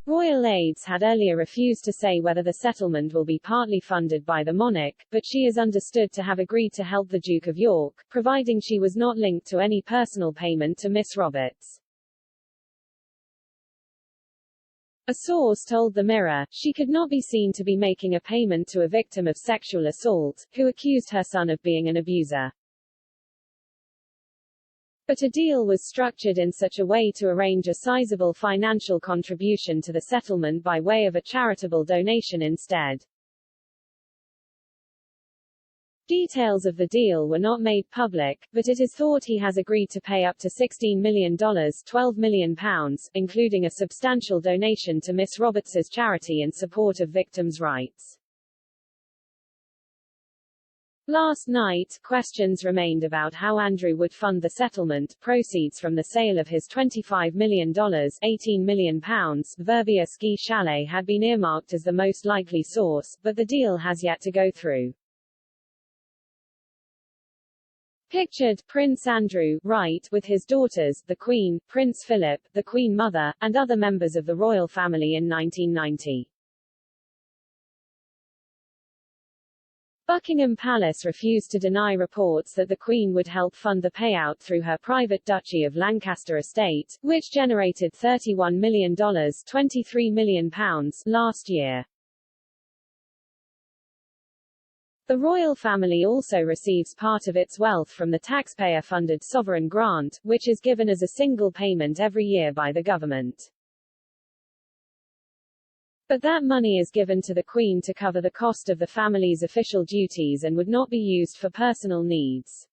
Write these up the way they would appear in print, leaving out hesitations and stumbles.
Royal aides had earlier refused to say whether the settlement will be partly funded by the monarch, but she is understood to have agreed to help the Duke of York, providing she was not linked to any personal payment to Miss Roberts. A source told the Mirror, she could not be seen to be making a payment to a victim of sexual assault, who accused her son of being an abuser. But a deal was structured in such a way to arrange a sizable financial contribution to the settlement by way of a charitable donation instead. Details of the deal were not made public, but it is thought he has agreed to pay up to $16 million, £12 million, including a substantial donation to Miss Roberts's charity in support of victims' rights. Last night, questions remained about how Andrew would fund the settlement. Proceeds from the sale of his $25 million (£18 million) Verbier ski chalet had been earmarked as the most likely source, but the deal has yet to go through. Pictured, Prince Andrew, right, with his daughters, the Queen, Prince Philip, the Queen Mother, and other members of the royal family in 1990. Buckingham Palace refused to deny reports that the Queen would help fund the payout through her private Duchy of Lancaster estate, which generated $31 million (£23 million) last year. The royal family also receives part of its wealth from the taxpayer-funded sovereign grant, which is given as a single payment every year by the government. But that money is given to the Queen to cover the cost of the family's official duties and would not be used for personal needs.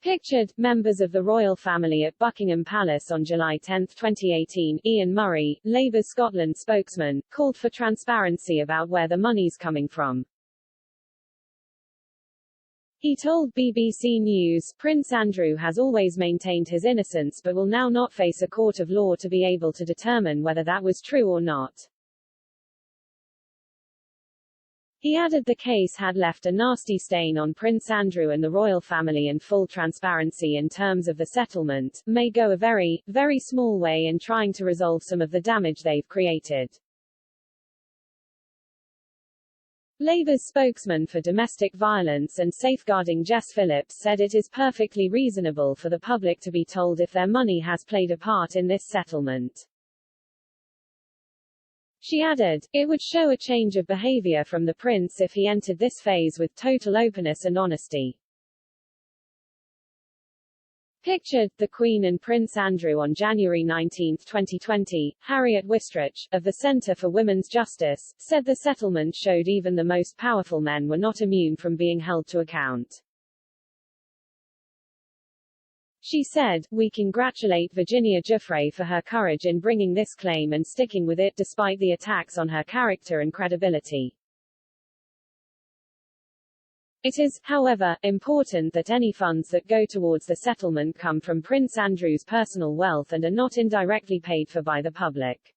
Pictured, members of the royal family at Buckingham Palace on July 10, 2018, Ian Murray, Labour Scotland spokesman, called for transparency about where the money's coming from. He told BBC News, Prince Andrew has always maintained his innocence but will now not face a court of law to be able to determine whether that was true or not. He added the case had left a nasty stain on Prince Andrew and the royal family, and full transparency in terms of the settlement may go a very, very small way in trying to resolve some of the damage they've created. Labour's spokesman for domestic violence and safeguarding Jess Phillips said it is perfectly reasonable for the public to be told if their money has played a part in this settlement. She added, it would show a change of behaviour from the prince if he entered this phase with total openness and honesty. Pictured, the Queen and Prince Andrew on January 19, 2020, Harriet Wistrich, of the Centre for Women's Justice, said the settlement showed even the most powerful men were not immune from being held to account. She said, we congratulate Virginia Giuffre for her courage in bringing this claim and sticking with it despite the attacks on her character and credibility. It is, however, important that any funds that go towards the settlement come from Prince Andrew's personal wealth and are not indirectly paid for by the public.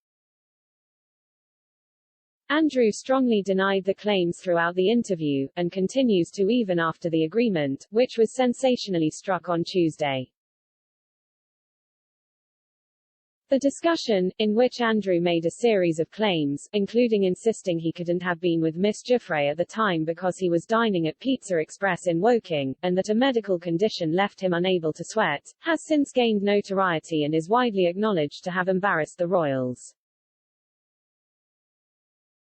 Andrew strongly denied the claims throughout the interview, and continues to even after the agreement, which was sensationally struck on Tuesday. The discussion, in which Andrew made a series of claims, including insisting he couldn't have been with Miss Giuffre at the time because he was dining at Pizza Express in Woking, and that a medical condition left him unable to sweat, has since gained notoriety and is widely acknowledged to have embarrassed the royals.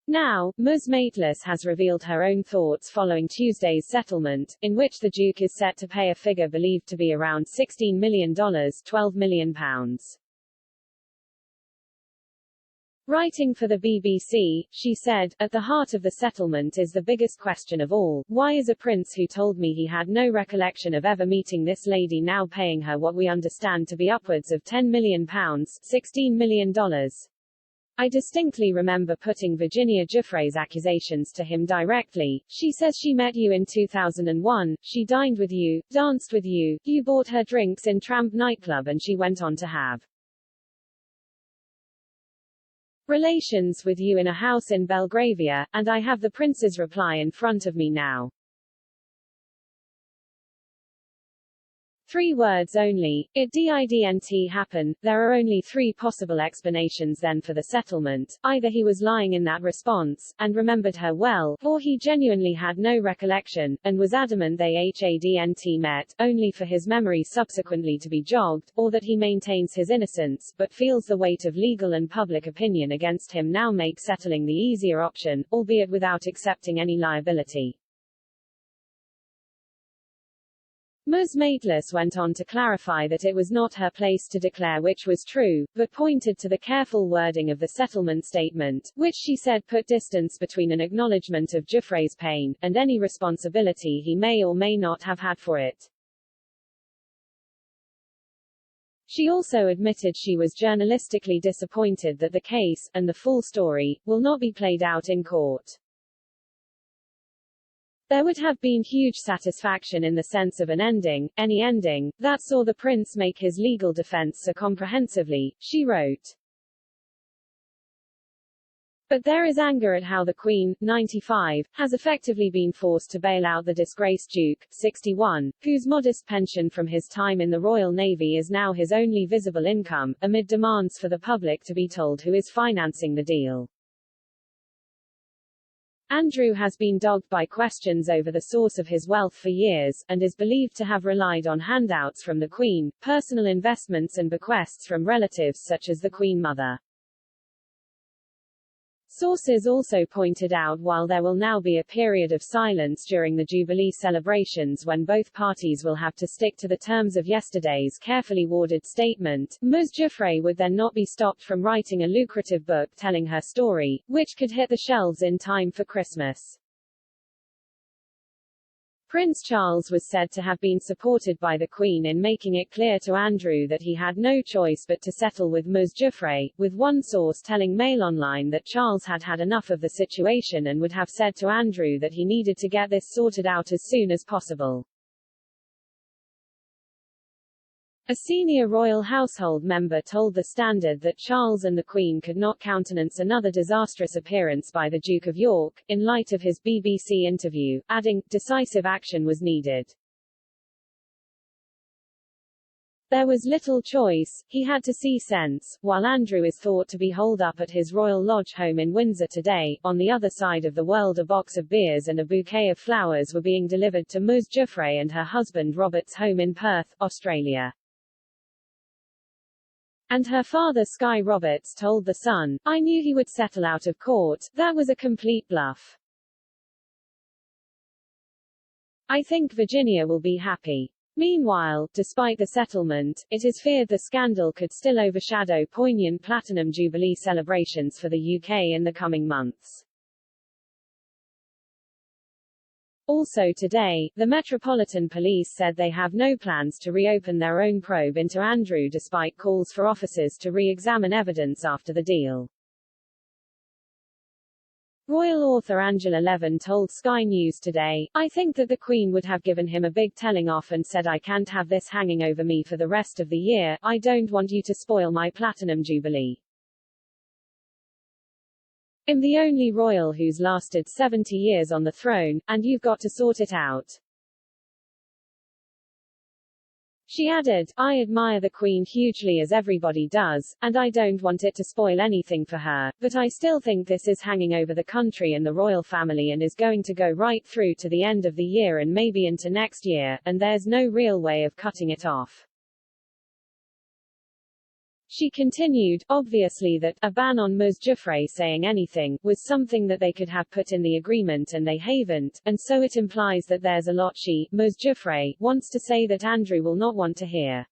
Now, Ms. Maitlis has revealed her own thoughts following Tuesday's settlement, in which the Duke is set to pay a figure believed to be around $16 million, £12 million. Writing for the BBC, she said, at the heart of the settlement is the biggest question of all, why is a prince who told me he had no recollection of ever meeting this lady now paying her what we understand to be upwards of £10 million, $16 million. I distinctly remember putting Virginia Giuffre's accusations to him directly. She says she met you in 2001, she dined with you, danced with you, you bought her drinks in Tramp nightclub and she went on to have relations with you in a house in Belgravia, and I have the prince's reply in front of me now. 3 words only. It didn't happen. There are only 3 possible explanations then for the settlement. Either he was lying in that response, and remembered her well, or he genuinely had no recollection, and was adamant they hadn't met, only for his memory subsequently to be jogged, or that he maintains his innocence, but feels the weight of legal and public opinion against him now make settling the easier option, albeit without accepting any liability. Ms. Maitlis went on to clarify that it was not her place to declare which was true, but pointed to the careful wording of the settlement statement, which she said put distance between an acknowledgement of Giuffre's pain, and any responsibility he may or may not have had for it. She also admitted she was journalistically disappointed that the case, and the full story, will not be played out in court. There would have been huge satisfaction in the sense of an ending, any ending, that saw the prince make his legal defense so comprehensively, she wrote. But there is anger at how the Queen, 95, has effectively been forced to bail out the disgraced Duke, 61, whose modest pension from his time in the Royal Navy is now his only visible income, amid demands for the public to be told who is financing the deal. Andrew has been dogged by questions over the source of his wealth for years, and is believed to have relied on handouts from the Queen, personal investments and bequests from relatives such as the Queen Mother. Sources also pointed out while there will now be a period of silence during the Jubilee celebrations when both parties will have to stick to the terms of yesterday's carefully worded statement, Ms. Giuffre would then not be stopped from writing a lucrative book telling her story, which could hit the shelves in time for Christmas. Prince Charles was said to have been supported by the Queen in making it clear to Andrew that he had no choice but to settle with Ms. Giuffre, with one source telling Mail Online that Charles had had enough of the situation and would have said to Andrew that he needed to get this sorted out as soon as possible. A senior royal household member told The Standard that Charles and the Queen could not countenance another disastrous appearance by the Duke of York, in light of his BBC interview, adding, decisive action was needed. There was little choice, he had to see sense. While Andrew is thought to be holed up at his Royal Lodge home in Windsor today, on the other side of the world a box of beers and a bouquet of flowers were being delivered to Ms. Giuffre and her husband Robert's home in Perth, Australia. And her father Sky Roberts told The Sun, I knew he would settle out of court, that was a complete bluff. I think Virginia will be happy. Meanwhile, despite the settlement, it is feared the scandal could still overshadow poignant Platinum Jubilee celebrations for the UK in the coming months. Also today, the Metropolitan Police said they have no plans to reopen their own probe into Andrew despite calls for officers to re-examine evidence after the deal. Royal author Angela Levin told Sky News today, I think that the Queen would have given him a big telling off and said I can't have this hanging over me for the rest of the year, I don't want you to spoil my Platinum Jubilee. I'm the only royal who's lasted 70 years on the throne, and you've got to sort it out. She added, I admire the Queen hugely as everybody does, and I don't want it to spoil anything for her, but I still think this is hanging over the country and the royal family and is going to go right through to the end of the year and maybe into next year, and there's no real way of cutting it off. She continued, obviously that, a ban on Ms. Giuffre saying anything, was something that they could have put in the agreement and they haven't, and so it implies that there's a lot she, Ms. Giuffre, wants to say that Andrew will not want to hear.